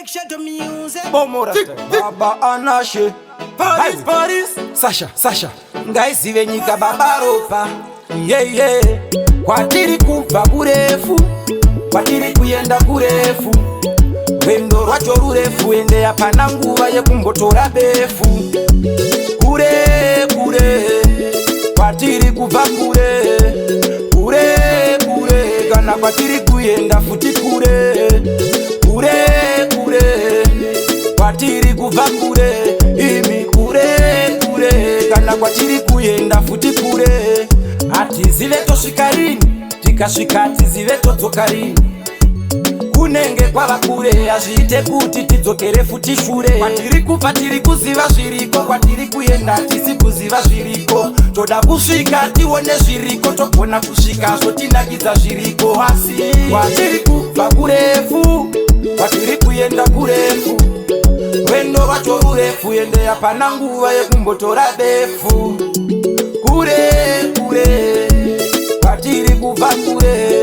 Connection to music. Baba Anashe Paris Sasha Ngaisi venyika baba ropa Kwatiri kuva kurefu Kwatiri kuyenda kurefu Wendo rwacho rurefu Ende ya pananguva yekumbotora befu Kure Kwatiri kuva kure Kana kwatiri kuyenda futi kure Kwatiri kuva kure imi kure Kana kwatiri kuyenda futi kure Ati ziveto shikarini tikashika ati ziveto tokarini Kunenge kwa bakure azite kuti tidzokere futi shure Kwatiri kupa tiri kuziva zviriko Kwatiri kuyenda tisi kuziva zviriko Toda kusvika tione zviriko Tokona kusvika zotinakidza zviriko Asi kwatiri kuva kurefu Kwatiri kuyenda kurefu Wendo rwacho rurefu Ende ya pananguva yekumbotora befu Kure Kwatiri kuva kure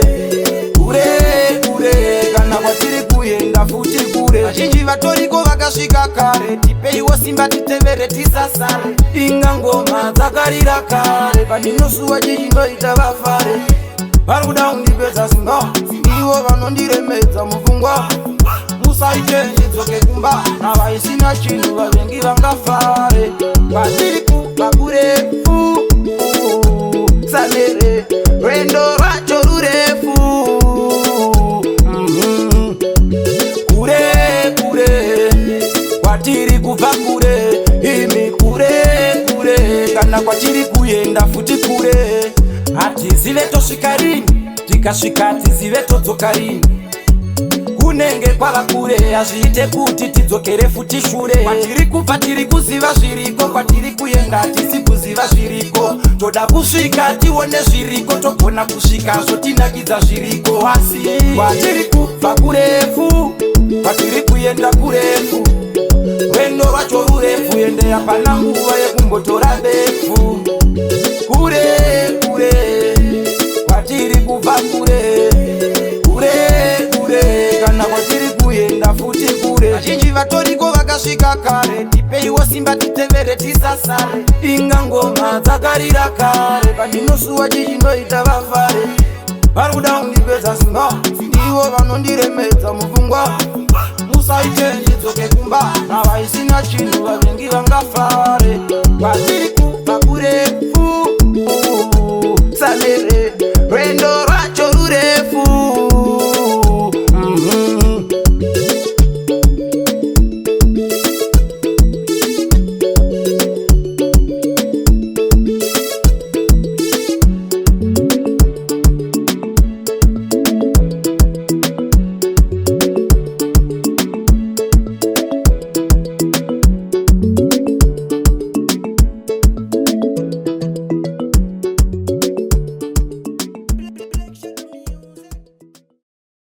Kana kwatiri kuyenda futi kure Vazhinji vatoriko vakasvika kare Tipeiwo simba titevere tisasare Inga ngoma dzakarira kare Pandinosuwa chichindoita vafare Varikuda kundipedza simba Ivo vanondiremedza mupfungwa Musaite ndidzoke kumba Navaisina chinhu vavengi vangafare Kwatiri kuva kurefu Samere Rwendo rwacho rurefu Kwatiri kuva kure imi kure Kana kwatiri kuyenda futi kure Ati ziveto shikarini tikasvika ati ziveto dzokarini Kunenge kwava kure azviite kuti tidzokere futi shure Kwatiri kupa tiri kuziva zviriko Kwatiri kuyenda tisi kuziva zviriko Toda kusvika tione zviriko Togona kusvika zotinakidza zviriko Asi kwatiri kuva kurefu Kwatiri kuyenda kurefu Wendo rwacho rurefu Ende ya pananguva yekumbotora befu Kure Kwatiri kuva kure Kana kwatiri kuyenda futi kure Vazhinji vatoriko vakasvika kare Tipeiwo simba titevere tisasare Inga ngoma dzakarira kare Pandinosuwa chichindoita vafare Varikuda kundipedza simba Ivo vanondiremedza mupfungwa Musaite ndidzoke kumba Navaisina chinhu vavengi vangafara